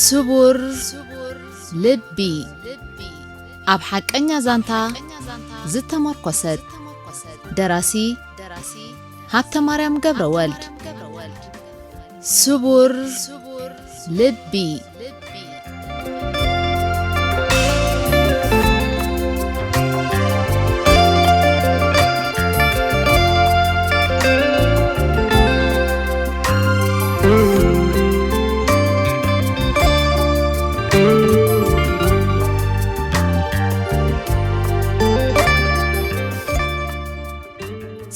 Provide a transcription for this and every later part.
ስቡር ልቢ ኣብ ሓቀኛ ዛንታ ዝተመርኮሰት ደራሲ ሃብተማርያም ገብረወልድ ስቡር ልቢ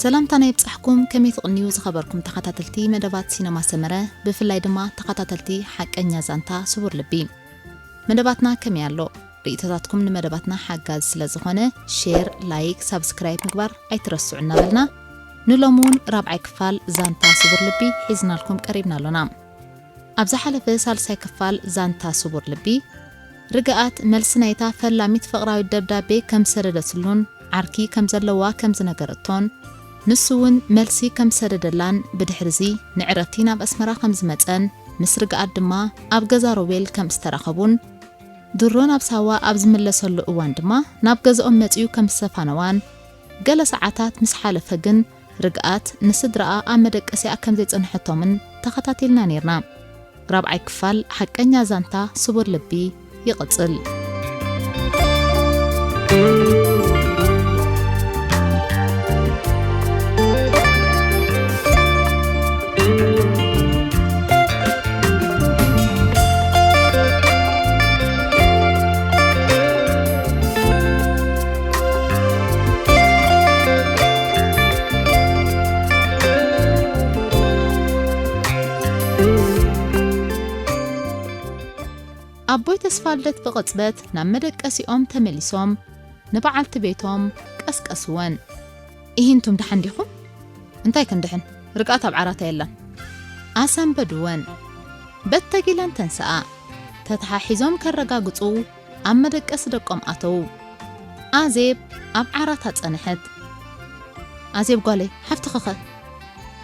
ሰላምታና ይብጻሕኩም ከመይ ትቕንዩ ዝኸበርኩም ተኸታተልቲ መደባት ሲነማ ሰመረ ብፍላይ ድማ ተኸታተልቲ ሓቀኛ ዛንታ ስቡር ልቢ መደባትና ከመይ ኣሎ ርእይቶታትኩም ንመደባትና ሓጋዝ ስለዝኾነ ሼር ላይክ ሰብስክራይብ ምግባር ኣይትረስዑ እናበልና ንሎሙን ራብዓይ ክፋል ዛንታ ስቡር ልቢ ሒዝናልኩም ቀሪብና ኣሎና ኣብ ዝሓለፈ ሳልሳይ ክፋል ዛንታ ስቡር ልቢ ርግኣት መልሲ ናይታ ፈላሚት ፍቕራዊ ደብዳቤ ከም ሰደደትሉን ዓርኪ ከም ዘለዋ ከም ዝነገረቶን ንሱውን መልሲ ከም ሰደደላን ብድሕርዚ ንዕረፍቲ ናብ ኣስመራ ከም ዝመፀን ምስ ርግኣት ድማ ኣብ ገዛ ሮቤል ከም ዝተረኸቡን ድሮ ናብ ሳዋ ኣብ ዝመለሰሉ እዋን ድማ ናብ ገዛኦም መፅዩ ከም ዝተፋነዋን ገለ ሰዓታት ምስ ሓለፈ ግን ርግኣት ንስድራኣ ኣብ መደቀሲኣ ከም ዘይጸንሐቶምን ተኸታቲልና ነርና ራብዓይ ክፋል ሓቀኛ ዛንታ ስቡር ልቢ ይቕጽል ኣቦይ ተስፋልደት ብቕጽበት ናብ መደቀሲኦም ተመሊሶም ንበዓልቲ ቤቶም ቀስቀስወን ይህንቱም ድሓንዲኹም እንታይ ክንድሕን ርግኣት ኣብ ዓራታ የላን ኣሰንበድወን በተጊለን ተንስኣ ተተሓሒዞም ከረጋግጹ ኣብ መደቀሲ ደቆም ኣተው ኣዜብ ኣብ ዓራታ ጸንሐት ኣዜብ ጓለይ ሓፍትኸኸ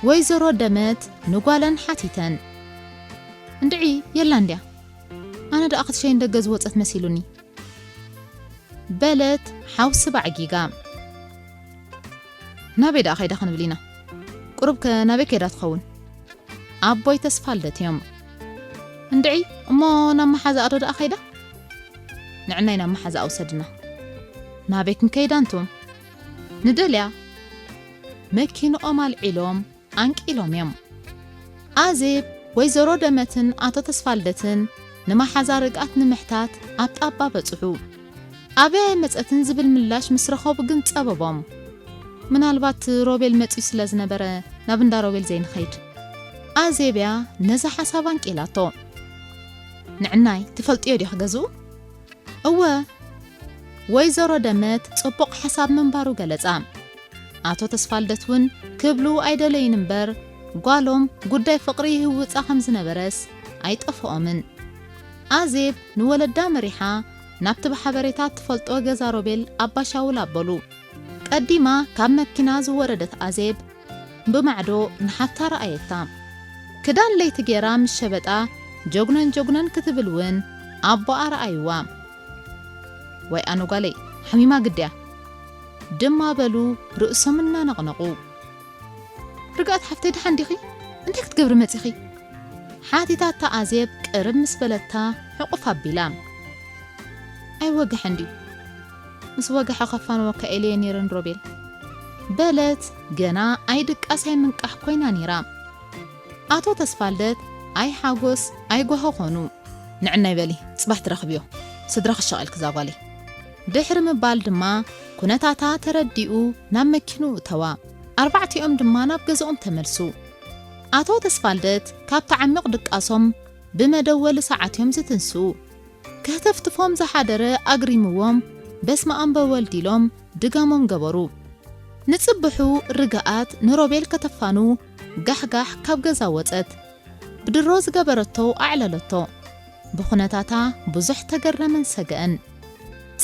ወይዘሮ ደመት ንጓለን ሓቲተን እንድዒ የላ እንድያ أنا دا أخذ شيء دجاز وقت مسيلوني بلد حوس 7 جيجا نبي دا أخي دخن بلينا قربك نبي كده تخون أبوي تسفلت يوم ندعي ما نم حزة أرد أخي ده نعنى نم حزة أوسدنا نبيك مكيد أنتم ندلع مكينو أمال علوم عنك علوم يوم أزيب ويزرو دمتن أتو تسفلتن نما حزارقات نمحتات أبطابا بصحو أبي مصأتن زبل ملاش مسرخو بقن تصاببهم من البات روبيل مصي سلازنبره نابندا روبيل زين خيد أزيبيا نزا حسابان كيلاتو نعناي تفلطيو دي حجزو أوه ويزرو دمت صبق حساب منبارو غلصا أتو تسفالدتون كبلو أيدلين نمبر قالهم قداي فقري هو صاخم زنبرس أيطفؤمن أزيب نولدا مريحة نبتب حبريتات تفلطو غزا روبيل أبا شاول أبلو قديما كاب مكينا زوردت أزيب بمعدو نحفتا رأيتا كدان ليت جيرام الشبطة جوغنن كتبلون أبا أرأيوا وي أنو قالي حميما قديا دما بلو رؤسمنا نغنقو رقات حفتي دحان ديخي انتك تقبر متيخي حاتيتات تأزيب قرب مسبلتا حقوف هبيلام أي وقح عندي مس وقح خفان وكألي نيرن روبيل بلت جنا أيدك أسهي من كحكوينا نيرام أتو تسفالدت أي حاقوس أي قوهو خونو نعنا بالي صباح ترخبيو صدرخ الشغل كزاوالي دحر مبال دما كونتاتا ترديو نام مكينو توا 4 يوم دما ناب قزقهم تملسو أتو تسفالدت كاب تعمق دقاسهم بمدول ساعتهم زتنسو كهتفتفهم زحادره أقريموهم بس ما أنبوال ديلهم دقامهم قبرو نتصبحو رقاقات نروبيل كتفانو قح كاب قزاوتت بدروز قبرتو أعللتو بخونتاتا بزح تقرمن سقن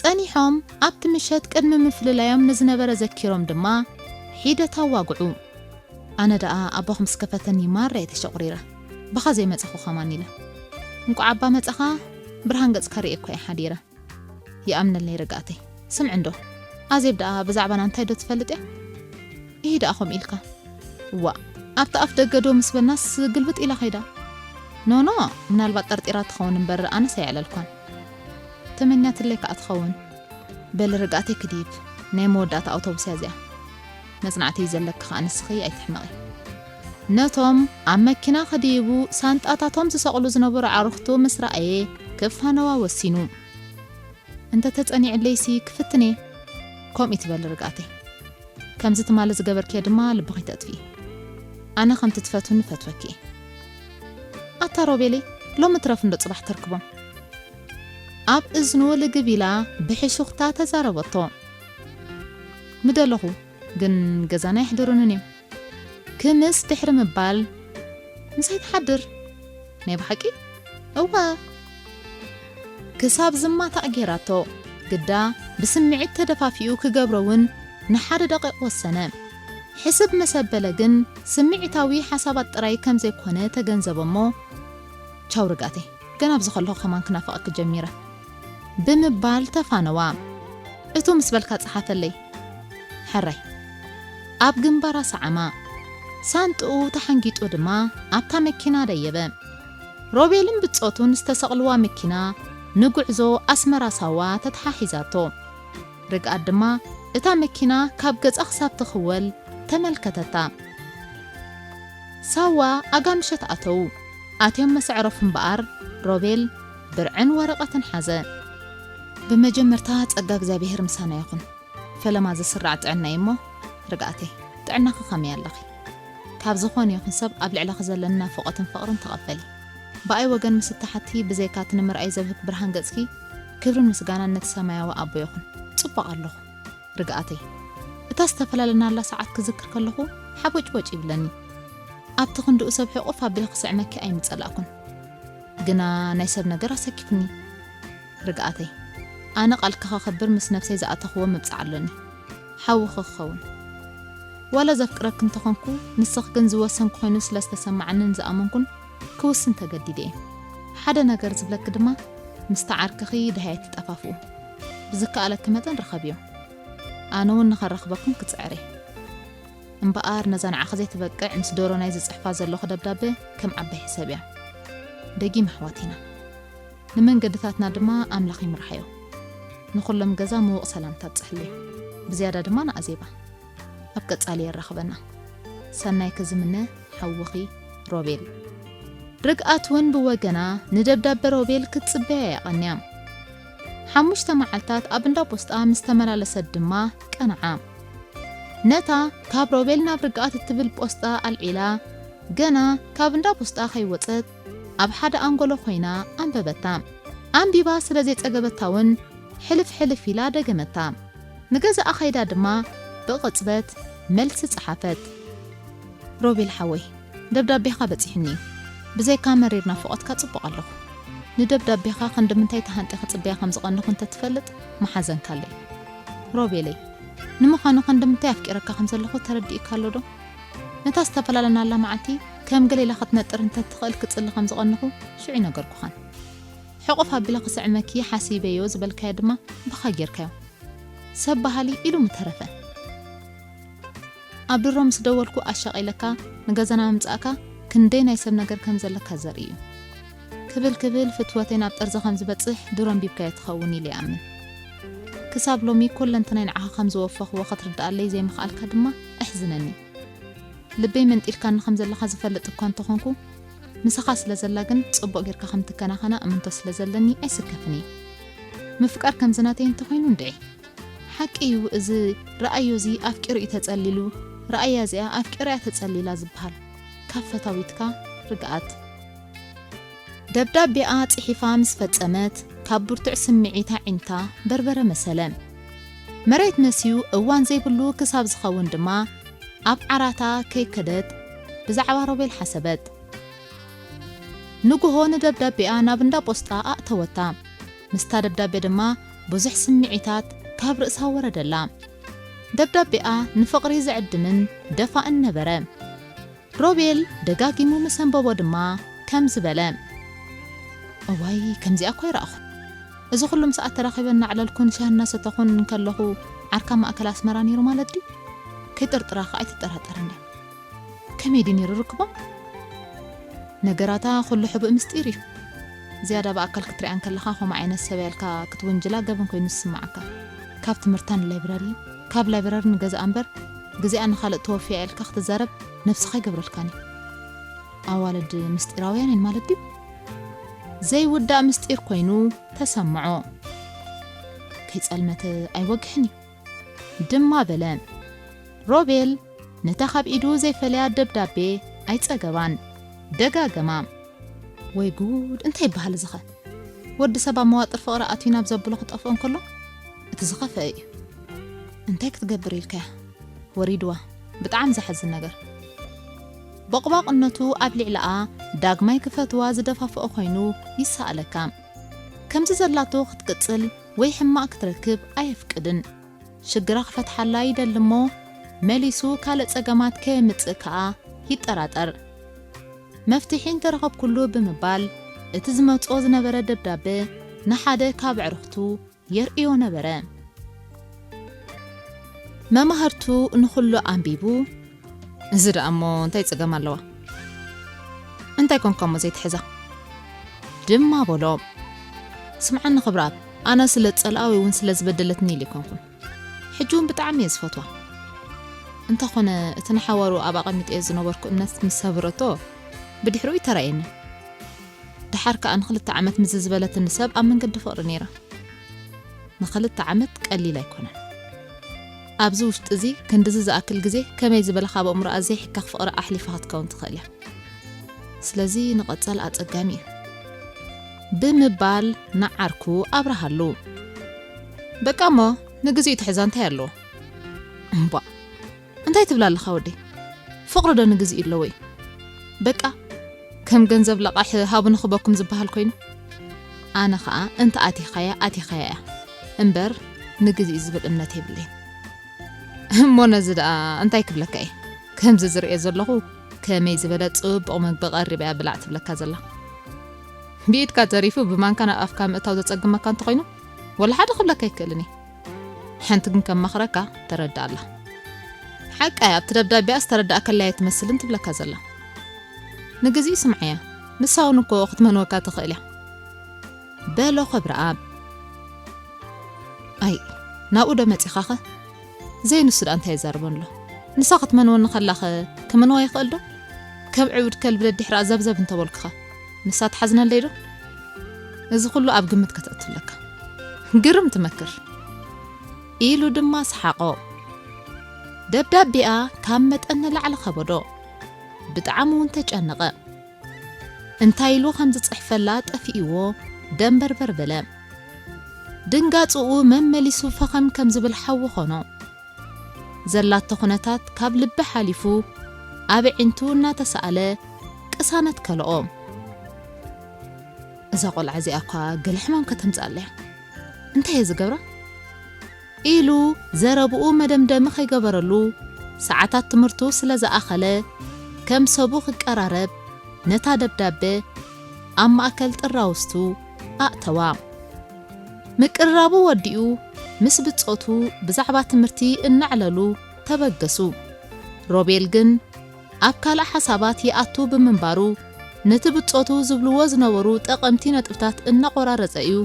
تانيحهم أبت مشهد كدم مفللايهم نزنبر زكيرهم دما حيدتا واقعو أنا دا أبوهم سكفتني مرة يتشقريره بخزي متخو خمانيله እንቋ ዓባ መጽኻ ብርሃን ገጽ ከርኢ እኮ ሓዲረ ይኣምነልኒ ረጋእተይ ስምዕ እንዶ ኣዜብ ደኣ ብዛዕባና እንታይ ዶ ትፈልጥ እያ ይሄ ደኣኹም ኢልካ ዋ ኣብቲ ኣፍ ደገዶ ምስ በልናስ ግልብጥ ኢላ ኸይዳ ኖ ምናልባት ጠርጢራ ትኸውን እምበር ኣነስ ኣይዕለልኳን ተመኛትለይ ከዓ ትኸውን በል ረጋእተይ ክዲብ ናይ መወዳእታ ኣውቶቡስ እያ እዚኣ መጽናዕቲ ዘለካ ኣንስኺ ኣይትሕመቒ ነቶም ኣብ መኪና ኸዲቡ ሳንጣታቶም ዝሰቕሉ ዝነበሩ ዓርኽቱ ምስ ረኣየ ከፋነዋ ወሲኑ እንተ ተጸኒዕለይሲ ክፍትኔ ከምኡ ትበል ረጋእተይ ከምዚ ትማለ ዝገበርክየ ድማ ልብኺ ተጥፊ ኣነ ከምቲ ትፈትውኒ ፈትወኪ ኣታ ሮቤለይ ሎሚ ትረፍ እንዶ ጽባሕ ትርክቦም ኣብ እዝኑ ልግቢላ ብሕሹኽታ ተዛረበቶ ምደለኹ ግን ገዛና ይሕድሩንን እዮም ክምስ ድሕሪ ምባል ምሳይ ተሓድር ናይ ብሓቂ እዋ ክሳብ ዝማታ ጌራቶ ግዳ ብስምዒት ተደፋፊኡ ክገብረውን ንሓደ ደቂቕ ወሰነ ሕስብ መሰበለ ግን ስምዒታዊ ሓሳባት ጥራይ ከም ዘይኮነ ተገንዘበሞ ቻው ረጋእተይ ገና ብዝኸለኹ ኸማን ክናፍቐክ ጀሚረ ብምባል ተፋነዋ እቱ ምስ በልካ ጽሓፈለይ ሕራይ ኣብ ግንባራ ሰዓማ ሳንጥኡ ተሓንጊጡ ድማ ኣብታ መኪና ደየበ ሮቤልን ብጾቱን ዝተሰቕልዋ መኪና ንጉዕዞ ኣስመራ ሳዋ ተተሓሒዛቶ ርግኣት ድማ እታ መኪና ካብ ገጻ ክሳብ ትኽወል ተመልከተታ ሳዋ ኣጋምሸት ኣትዮም መስዕረፍ እምበኣር ሮቤል ብርዕን ወረቐትን ሓዘ ብመጀመርታ ጸጋ እግዚኣብሔር ምሳና ይኹን ፈለማ ዝስራዕ ጥዕና እሞ ርግኣተይ ጥዕናኺ ኸመይ ኣለኺ ካብ ዝኾነ ይኹን ሰብ ኣብ ልዕለኺ ዘለና ፍቕትን ፍቕርን ተቐበሊ ብኣይ ወገን ምስ እተሓቲ ብዘይካት ንምርኣይ ዘብህክ ብርሃን ገጽኪ ክብርን ምስጋናን ነቲ ሰማያዊ ኣቦ ይኹን ጽቡቕ ኣለኹ ርግኣተይ እታ ዝተፈላለናላ ሰዓት ክዝክር ከለኹ ሓቦጭቦጭ ይብለኒ ኣብቲ ክንድኡ ሰብ ሕቑፍ ኣቢለ ክስዕመኪ ኣይምጸላእኩን ግና ናይ ሰብ ነገር ኣሰኪፍኒ ርግኣተይ ኣነ ቃልካ ኸኽብር ምስ ነፍሰይ ዝኣተኽዎ ምብጻዕ ኣለኒ ሓውኺ ክኸውን ዋላ ዘፍቅረክ እንተኾንኩ ንስኽ ግን ዝወሰንኩ ኮይኑ ስለ ዝተሰማዓንን ዝኣመንኩን ክውስን ተገዲደ እየ ሓደ ነገር ዝብለክ ድማ ምስተዓርክኺ ድሃየት ትጠፋፍኡ ብዝከኣለክ መጠን ረኸብዮ ኣነ እውን ንኸረኽበኩም ክጽዕረ እምበኣር ነዛ ንዓኸ ዘይትበቅዕ ምስ ዶሮ ናይ ዝጽሕፋ ዘለኹ ደብዳቤ ከም ዓባይ ሕሰብ እያ ደጊም ኣሕዋቲና ንመንገድታትና ድማ ኣምላኽ ይምርሓዮ ንኹሎም ገዛ ምዉቕ ሰላምታ ጽሕልዮ ብዝያዳ ድማ ንኣዜባ ኣብ ቀጻሊ የራኽበና ሰናይ ክዝምነ ሓውኺ ሮቤል ርግኣት እውን ብወገና ንደብዳቤ ሮቤል ክትጽበያ ያቐንያ 5 መዓልታት ኣብ እንዳ ፖስጣ ምስ ተመላለሰት ድማ ቀንዓ ነታ ካብ ሮቤል ናብ ርግኣት እትብል ፖስጣ ኣልዒላ ገና ካብ እንዳ ፖስጣ ኸይወፀት ኣብ ሓደ ኣንጎሎ ኮይና ኣንበበታ ኣንቢባ ስለ ዘይጸገበታ እውን ሕልፍ ኢላ ደገመታ ንገዛኣ ኸይዳ ድማ ብቕጽበት መልሲ ጽሓፈት ሮቤል ሓወይ ደብዳቤኻ በፂሕኒ ብዘይካ መሪር ናፍቖትካ ጽቡቕ ኣለኹ ንደብዳቤኻ ክንድምንታይ ተሃንጢ ክጽበያ ከም ዝቐንኹ እንተትፈልጥ መሓዘንካለይ ሮቤለይ ንምዃኑ ክንድምንታይ ኣፍቂረካ ከም ዘለኹ ተረዲእካ ኣሎ ዶ ነታ ዝተፈላለናላ መዓልቲ ከም ገሌላ ክትነጥር እንተትኽእል ክጽሊ ከም ዝቐንኹ ሽዑ ነገርኩኻን ሕቑፍ ኣቢለ ክስዕመኪ ሓሲበዮ ዝበልካዮ ድማ ብኻ ጌርካዮ ሰብ ባህሊ ኢሉ ምተረፈ ኣብ ድሮ ምስ ደወልኩ ኣሻቒለካ ንገዛና ምምጻእካ ክንደይ ናይ ሰብ ነገር ከም ዘለካ ዘርኢ እዩ ክብል ፍትወተይ ናብ ጠርዚ ከም ዝበጽሕ ድሮን ቢብካዮ ትኸውን ኢለ ይኣምን ክሳብ ሎሚ ኩለንተናይ ንዓኻ ከም ዝወፈኽዎ ክትርዳኣለይ ዘይምኽኣልካ ድማ ኣሕዝነኒ ልበይ መንጢልካኒ ከም ዘለካ ዝፈልጥ እኳ እንተኾንኩ ምስኻ ስለ ዘላ ግን ጽቡቕ ጌርካ ከም ትከናኸና እምንቶ ስለ ዘለኒ ኣይስከፍኒ ምፍቃር ከም ዝናተይ እንተኾይኑ እንድዒ ሓቂ እዩ እዚ ረኣዮ እዚ ኣፍቂሩ እዩ ተጸሊሉ ረኣያ እዚኣ ኣፍቂራ እያ ተጸሊላ ዝበሃል ካብ ፈታዊትካ ርግኣት ደብዳቤኣ ጽሒፋ ምስ ፈጸመት ካብ ብርቱዕ ስምዒታ ዒንታ በርበረ መሰለ መሬት መሲዩ እዋን ዘይብሉ ክሳብ ዝኸውን ድማ ኣብ ዓራታ ከይከደት ብዛዕባ ሮቤል ሓሰበት ንጉሆ ንደብዳቤኣ ናብ እንዳ ፖስጣ ኣእተወታ ምስታ ደብዳቤ ድማ ብዙሕ ስምዒታት ካብ ርእሳ ወረደላ ደብዳቤኣ ንፍቕሪ ዝዕድምን ደፋእን ነበረ ሮቤል ደጋጊሙ ምስ ኣንበቦ ድማ ከም ዝበለ እዋይ ከምዚ እኮ ይራእኹ እዚ ኩሎም ሰዓት ተራኺበና ዓለልኩን ሻህና ሰተኹን እንከለኹ ዓርካ ማእከል ኣስመራ ነይሩ ማለት ዲ ከይጥርጥራኸ ኣይትጠራጠረኒ ከመይ ዲ ነይሩ ርክቦ ነገራታ ኩሉ ሕቡእ ምስጢር እዩ ዝያዳ በኣካል ክትሪአን ከለኻ ኸም ዓይነት ሰበልካ ክትወንጅላ ገበን ኮይኑ ዝስማዓካ ካብ ትምህርታን ላይብራሪ ካብ ላይብራሪ ንገዛ ኣንበር ግዜኣ ንኻልእ ተወፊያ ኢልካ ክትዛረብ ነፍስኻ ይገብረልካኒ ኣዋልድ ምስጢራውያን እየን ማለት ድዩ ዘይውዳእ ምስጢር ኮይኑ ተሰምዖ ከይጸልመተ ኣይወግሕኒ ድማ በለ ሮቤል ነታ ካብ ኢዱ ዘይፈለያ ደብዳቤ ኣይጸገባን ደጋገማ ወይ ጉድ እንታይ ይበሃል ዝኸ ወዲ ሰባ መዋጥር ፍቕሪ ኣትዩ ናብ ዘብሎ ክጠፍኦ እንከሎ እቲ ዝኸፍአ እዩ እንታይ ክትገብር ኢልካ ወሪድዋ ብጣዕሚ ዘሕዝን ነገር በቕባቕነቱ ኣብ ልዕሊኣ ዳግማይ ክፈትዋ ዝደፋፍኦ ኮይኑ ይሰኣለካ ከምዚ ዘላቶ ክትቅጽል ወይ ሕማቕ ክትረክብ ኣየፍቅድን ሽግራ ክፈትሓላ ይደሊ እሞ መሊሱ ካልእ ጸገማት ከየምጽእ ከዓ ይጠራጠር መፍትሒን ተረኸብ ኩሉ ብምባል እቲ ዝመጽኦ ዝነበረ ደብዳቤ ንሓደ ካብ ዕርኽቱ የርእዮ ነበረ መማህርቱ ንኹሉ ኣንቢቡ እዚ ደኣ እሞ እንታይ ጸገም ኣለዋ እንታይ ኮንከሞ ዘይትሕዛ ድማ በሎ ስምዓኒ ኽብራብ ኣነ ስለ ጸልኣዊ እውን ስለ ዝበደለትኒ ኢለ ይኮንኩን ሕጁን ብጣዕሚ እየ ዝፈትዋ እንተኾነ እቲ ንሓዋሩ ኣብ ኣቐሚጦ ዝነበርኩ እምነት ምስ ሰብረቶ ብድሕሪኡ ይተራእየኒ ድሓር ከዓ ን2 ዓመት ምስ ዝበለትኒ ሰብ ኣብ መንገዲ ፍቕሪ ነይራ ን2 ዓመት ቀሊል ኣይኮነን ኣብዚ ውሽጢ እዚ ክንድዚ ዝኣክል ግዜ ከመይ ዝበለኻ በእምሮኣ ዘይሕካኽ ፍቕሪ ኣሕሊፋ ክትከውን ትኽእል እያ ስለዚ ንቐጸል ኣጸጋሚ እዩ ብምባል ንዓርኩ ኣብርሃሉ በቃ እሞ ንግዚኡ ትሕዛ እንታይ ኣለዎ እምባ እንታይ ትብላ ኣለኻ ወዲ ፍቕሪ ዶ ንግዚኡ ኣለዎ እዩ በቃ ከም ገንዘብ ለቓሕ ሃቡ ንኽበኩም ዝበሃል ኮይኑ ኣነ ከዓ እንተ ኣቲኻያ እያ እምበር ንግዚኡ ዝብል እምነት የብለይ እሞ ነዚ ደኣ እንታይ ክብለካ እየ ከምዚ ዝርአ ዘለኹ ከመይ ዝበለ ጽቡቕ ምግቢ ቀሪበያ ብላዕ ትብለካ ዘላ ብኢድካ ተሪፉ ብማንካ ናብ ኣፍካ ምእታው ዘጸግመካ እንተኾይኑ ወላ ሓደ ክብለካ ይክእልኒ ሓንቲ ግን ከም መኽረካ ተረዳእ ኣላ ሓቃይ ኣብቲ ደብዳቤኣ ዝተረዳእ ከላየ ትመስልን ትብለካ ዘላ ንግዚኡ ስምዓያ ንሳውን እኮ ክትመንወካ ትኽእል እያ በሎ ኸብረኣ ኣይ ናብኡ ዶ መጺኻኸ ዘይንሱ ዳ እንታይ ይዛርበንሎ ንሳ ክትመንወኒ ከላኸ ክምንዋ ይኽእል ዶ ከም ዕቡድ ከልቢ ደድሕራ ዘብዘብ እንተበልክኻ ንሳ ትሓዝነለይ ዶ እዚ ኩሉ ኣብ ግምት ከተእትለካ ግርም ትመክር ኢሉ ድማ ሰሓቆ ደብዳቤኣ ካብ መጠን ንላዕሊ ኸበዶ ብጣዕሚ እውን ተጨነቐ እንታይ ኢሉ ከም ዝጽሕፈላ ጠፊእዎ ደንበርበር በለ ድንጋጽኡ መመሊሱ ፈኸም ከም ዝብል ሓዊ ኾኖ ዘላቶ ኩነታት ካብ ልቢ ሓሊፉ ኣብ ዒንቱ እናተሰኣለ ቅሳነት ከልኦ እዛ ቆልዓ እዚኣ እኳ ገለ ሕማም ከተምጽኣለያ እንታይ እየ ዝገብራ ኢሉ ዘረብኡ መደምደሚ ኸይገበረሉ ሰዓታት ትምህርቱ ስለ ዝኣኸለ ከም ሰቡ ክቀራረብ ነታ ደብዳቤ ኣብ ማእከል ጥራውስቱ ኣእተዋ ምቅራቡ ወዲኡ ምስ ብጾቱ ብዛዕባ ትምህርቲ እናዕለሉ ተበገሱ ሮቤል ግን ኣብ ካልእ ሓሳባት ይኣቱ ብምንባሩ ነቲ ብጾቱ ዝብልዎ ዝነበሩ ጠቐምቲ ነጥብታት እናቆራረጸ እዩ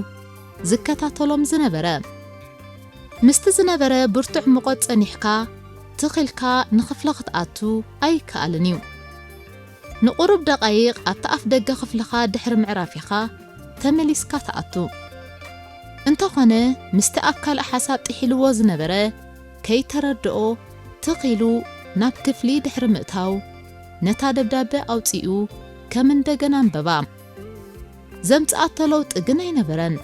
ዝከታተሎም ዝነበረ ምስቲ ዝነበረ ብርቱዕ ሙቐት ጸኒሕካ ትኽልካ ንኽፍለ ክትኣቱ ኣይከኣልን እዩ ንቁሩብ ደቃይቕ ኣብቲ ኣፍ ደገ ክፍልኻ ድሕሪ ምዕራፊኻ ተመሊስካ ተኣቱ እንተኾነ ምስቲ ኣብ ካልእ ሓሳብ ጥሒልዎ ዝነበረ ከይተረድኦ ትኺሉ ናብ ክፍሊ ድሕሪ ምእታው ነታ ደብዳቤ ኣውፂኡ ከም እንደገና አንበባ ዘምጽኣቶ ለውጢ ግን ኣይነበረን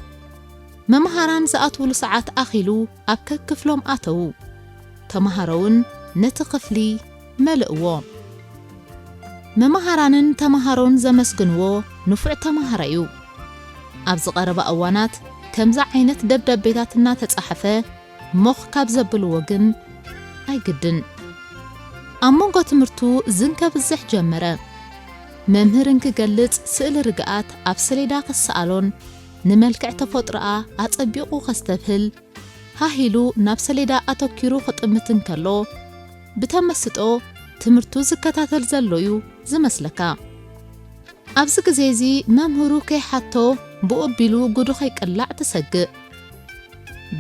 መምሃራን ዝኣትውሉ ሰዓት ኣኺሉ ኣብ ከክፍሎም ኣተው ተማሃሮውን ነቲ ክፍሊ መልእዎ መምሃራንን ተማሃሮን ዘመስግንዎ ንፉዕ ተማሃራ እዩ ኣብ ዝቐረበ እዋናት ከምዛ ዓይነት ደብዳቤታት እናተጻሕፈ ሞኽ ካብ ዘብልዎ ግን ኣይግድን ኣብ መንጎ ትምህርቱ ዝንከብዝሕ ጀመረ መምህርን ክገልጽ ስእሊ ርግኣት ኣብ ሰሌዳ ክሰኣሎን ንመልክዕ ተፈጥሮኣ ኣጸቢቑ ከስተብህል ሃሂሉ ናብ ሰሌዳ ኣተኪሩ ክጥምትን ከሎ ብተመስጦ ትምህርቱ ዝከታተል ዘሎ እዩ ዝመስለካ። ኣብዚ ግዜ እዚ መምህሩ ከይሓቶ ብኡቢሉ ጉዱ ከይቅላዕ ትሰግእ።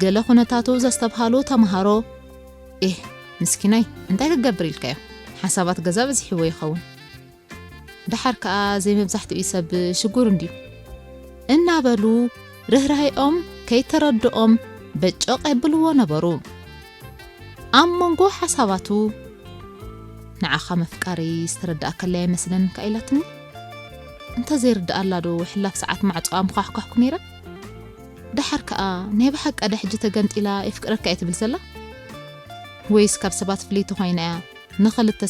ገለ ኩነታቱ ዘስተብሃሉ ተምሃሮ ምስኪናይ እንታይ ክገብር ኢልካዮ ሓሳባት ገዛ በዚሕዎ ይኸውን ድሓር ከዓ ዘይመብዛሕትኡ ሰብ ሽጉር እንድዩ እናበሉ ርህራሄኦም ከይተረድኦም በጮቕ የብልዎ ነበሩ። ኣብ መንጎ ሓሳባቱ ንዓኻ መፍቃሪ ዝተረዳእከላ ይመስለን ከኢላትኒ እንተዘይርዳእ ኣላዶ ሕላፍ ሰዓት ማዕፅኣ ምኳሕኳሕኩ ነይረ ድሓር ከዓ ናይ ብሓቂ ሕጂ ተገንጢላ ይፍቅረካ እየ ትብል ዘላ ወይስ ካብ ሰባት ፍለይቲ ኮይና እያ ንኽልተ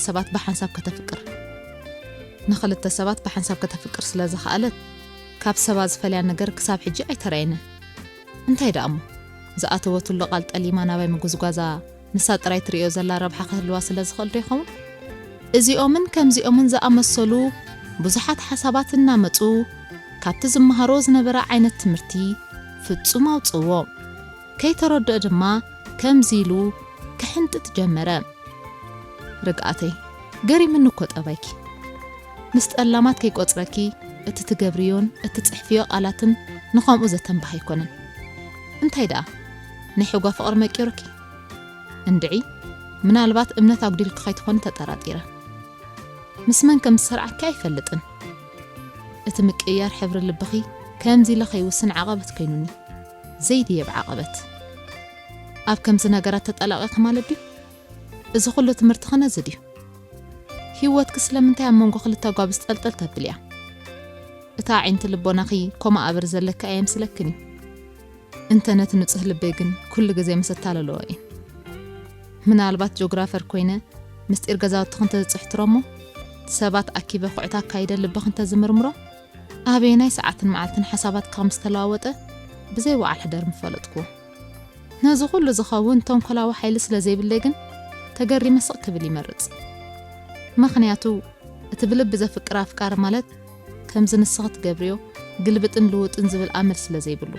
ሰባት ብሓንሳብ ከተፍቅር ስለ ዝኽኣለት ካብ ሰባት ዝፈልያ ነገር ክሳብ ሕጂ ኣይተረአየንን። እንታይ ደኣ እሞ ዝኣተወትሉ ቃል ጠሊማ ናባይ ምጉዝጓዛ ንሳ ጥራይ ትሪኦ ዘላ ረብሓ ክህልዋ ስለ ዝኽእል ዶ ይኸውን? እዚኦምን ከምዚኦምን ዝኣመሰሉ ብዙሓት ሓሳባት እናመፁ ካብቲ ዝመሃሮ ዝነበረ ዓይነት ትምህርቲ ፍጹም ኣውፅዎ። ከይተረድኦ ድማ ከምዚ ኢሉ ክሕንጥጥ ጀመረ። ርግኣተይ ገሪምኒ እኮ ጠባይኪ ምስ ጠላማት ከይቆፅረኪ እቲ ትገብርዮን እቲ ትጽሕፍዮ ቃላትን ንኸምኡ ዘተንባህ ኣይኮነን። እንታይ ደኣ ናይ ሕጓ ፍቕሪ መቂሩኪ እንድዒ ምናልባት እምነት ኣጉዲልኩ ከይትኾን ተጠራጢረ ምስ መን ከም ዝሰርዓኪ ኣይፈልጥን። እቲ ምቅያር ሕብሪ ልብኺ ከምዚ ኢለ ከይውስን ዓቐበት ኮይኑኒ ዘይድየብ ዓቐበት ኣብ ከምዚ ነገራት ተጠላቒኺ ማለት ድዩ? እዚ ኩሉ ትምህርቲ ኸነዚ ድዩ? ህይወትክ ስለምንታይ ኣብ መንጎ ክልተ ጓብ ዝጠልጠል ተብል እያ? እታ ዓይንቲ ልቦናኺ ኮማ ኣበር ዘለካ እየ ምስለክኒ እንተ ነቲ ንጹህ ልበይ ግን ኩሉ ግዜ መሰታለለዎ እየ። ምናልባት ጂኦግራፈር ኮይነ ምስጢር ገዛውቲ ክንተ ዝፅሕትሮ እሞ ሰባት ኣኪበ ኩዕታ ካይደ ልበኽ እንተ ዝምርምሮ ኣበየናይ ሰዓትን መዓልትን ሓሳባት ከም ዝተለዋወጠ ብዘይ ወዓል ሕደር ምፈለጥክዎ። ነዚ ኩሉ ዝኸውን ተንኮላዊ ሓይሊ ስለ ዘይብለይ ግን ተገሪመ ስቕ ክብል ይመርፅ። ምኽንያቱ እቲ ብልቢ ዘፍቅር ኣፍቃር ማለት ከምዚ ንስኽ ትገብርዮ ግልብጥን ልውጥን ዝብል ኣመል ስለ ዘይብሉ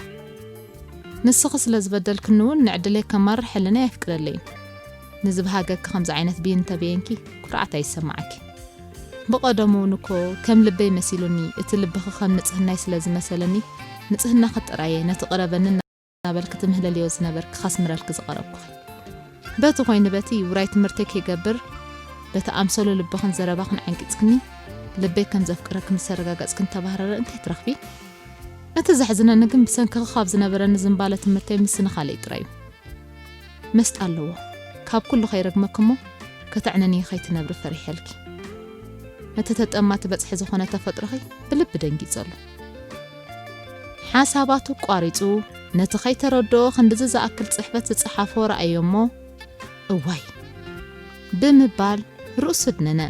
ንስኽ ስለ ዝበደልክኒ እውን ንዕድለይ ከማርር ሕልና ኣይፍቅደለይን። ንዝብሃገክ ከምዚ ዓይነት ብይን ተብየንኪ ኩርዓት ኣይሰማዓኪ። ብቐደሙ እውን እኮ ከም ልበይ መሲሉኒ እቲ ልብኺ ከም ንጽህናይ ስለ ዝመሰለኒ ንጽህና ኸጥራየ ነቲ ቅረበኒ ናበልክ ትምህለልዮ ዝነበርክ ኸስምረልክ ዝቐረብኩ በቲ ኮይኑ በቲ ውራይ ትምህርተይ ከይገብር በቲ ኣምሰሉ ልብኽን ዘረባኽን ዓንቂፅክኒ ልበይ ከም ዘፍቅረክ ምሰረጋገፅክን ተባህረረ እንታይ ትረኽቢ? እቲ ዘሕዝነኒ ግን ብሰንኪኺ ካብ ዝነበረኒ ዝምባለ ትምህርተይ ምስኒ ካልእ ጥራዩ መስጥ ኣለዎ። ካብ ኩሉ ኸይረግመክ እሞ ከተዕነኒ ኸይትነብሪ ፈሪሕልኪ እቲ ተጠማቲ በፅሒ ዝኾነ ተፈጥሮኺ ብልቢ ደንጊፀሉ። ሓሳባቱ ቋሪፁ ነቲ ኸይተረድኦ ክንድዚ ዝኣክል ፅሕፈት ዝፀሓፎ ረኣዮ እሞ እዋይ ብምባል ርእሱ ድነነ።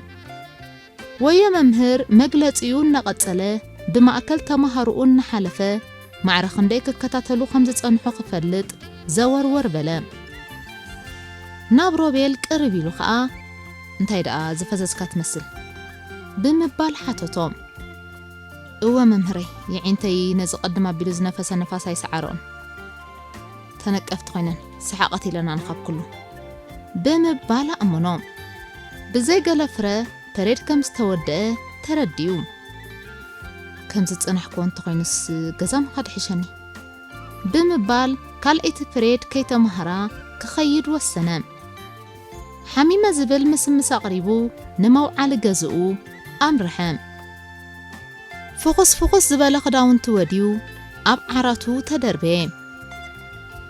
ወየ መምህር መግለፂኡ እናቐፀለ ብማእከል ተምሃሮኡ እናሓለፈ ማዕረ ክንደይ ክከታተሉ ከም ዝፀንሑ ክፈልጥ ዘወርወር በለ። ናብ ሮቤል ቅርብ ኢሉ ከዓ እንታይ ደኣ ዝፈዘዝካ ትመስል ብምባል ሓተቶም። እወ መምህረይ የዒንተይ ነዚ ቀድም ኣቢሉ ዝነፈሰ ነፋስ ኣይሰዓሮን ተነቀፍቲ ኮይነን ሰሓቐት ኢለና ንኻብ ኩሉ ብምባል ኣእምኖም። ብዘይ ገለ ፍረ ፐሬድ ከም ዝተወድአ ተረዲዩ። ከም ዝፅናሕክዎ እንተኾይኑስ ገዛ ምኻድ ሕሸኒ ብምባል ካልአይቲ ፐሬድ ከይተምሃራ ክኸይድ ወሰነ። ሓሚመ ዝብል ምስምስ ኣቕሪቡ ንመውዓሊ ገዝኡ ኣምርሐ። ፍኹስ ዝበለ ክዳውንቲ ወዲዩ ኣብ ዓራቱ ተደርበየ።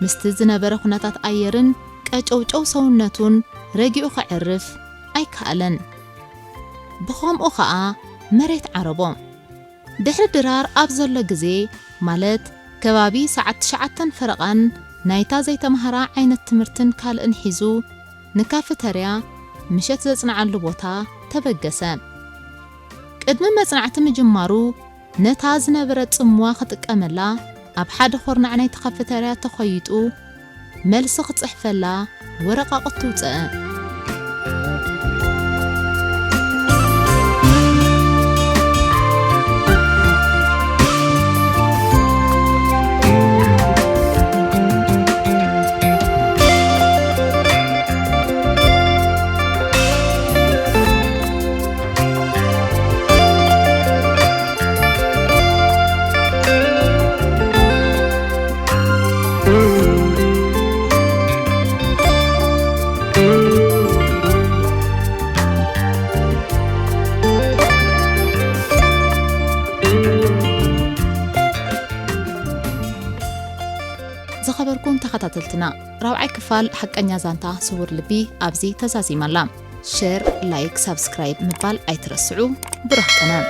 ምስቲ ዝነበረ ኩነታት ኣየርን ቀጨውጨው ሰውነቱን ረጊኡ ክዕርፍ ኣይከኣለን። ብኸምኡ ከዓ መሬት ዓረቦ። ድሕሪ ድራር ኣብ ዘሎ ግዜ ማለት ከባቢ ሰዓት 9 ፈረቓን ናይታ ዘይተምሃራ ዓይነት ትምህርትን ካልእን ሒዙ ንካፍተርያ ምሸት ዘጽንዓሉ ቦታ ተበገሰ። ቅድሚ መጽናዕቲ ምጅማሩ ነታ ዝነበረ ጽምዋ ክጥቀመላ ኣብ ሓደ ኾርናዕ ናይቲ ካፍተርያ ተኸይጡ መልሲ ክጽሕፈላ ወረቓቕት ትውፅአ። كلكم تخاتلتنا رابعي كفال حقنيا زانتا صور لبي أبزي تزازيم الله شير لايك سبسكرايب مبال أي ترسعو بروح قنان